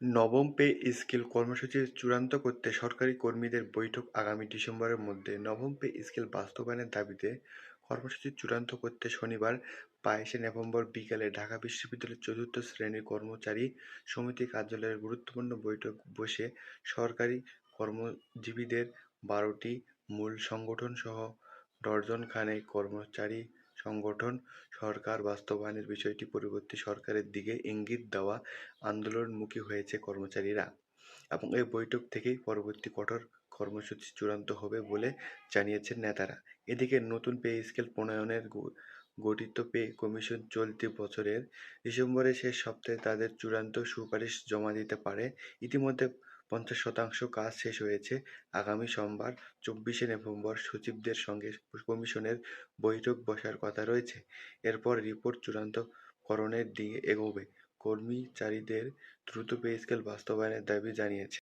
নবম pay scale কর্মসূচি চূড়ান্ত করতে সরকারি কর্মীদের বৈঠক আগামী ডিসেম্বরের মধ্যে। নবম পে স্কেল বাস্তবায়নের দাবিতে কর্মসূচি চূড়ান্ত করতে শনিবার 22শে নভেম্বর বিকেলে ঢাকা বিশ্ববিদ্যালয়ের চতুর্থ শ্রেণির কর্মচারী সমিতি কার্যালয়ের গুরুত্বপূর্ণ বৈঠক বসে সরকারি কর্মজীবীদের 12টি মূল সংগঠন সহ ডজন খানেক কর্মচারী সংগঠন। সরকার বাস্তবায়নের বিষয়টি পরবর্তী সরকারের দিকে ইঙ্গিত দেওয়া আন্দোলনমুখী হয়েছে কর্মচারীরা এবং এই বৈঠক থেকেই পরবর্তী কঠোর কর্মসূচি চূড়ান্ত হবে বলে জানিয়েছেন নেতারা। এদিকে নতুন পে স্কেল প্রণয়নের গঠিত পে কমিশন চলতি বছরের ডিসেম্বরের শেষ সপ্তাহে তাদের চূড়ান্ত সুপারিশ জমা দিতে পারে। ইতিমধ্যে 50% কাজ শেষ হয়েছে। আগামী সোমবার 24শে নভেম্বর সচিবদের সঙ্গে কমিশনের বৈঠক বসার কথা রয়েছে। এরপর রিপোর্ট চূড়ান্তকরণের দিকে এগোবে। কর্মচারীদের দ্রুত পে স্কেল বাস্তবায়নের দাবি জানিয়েছে।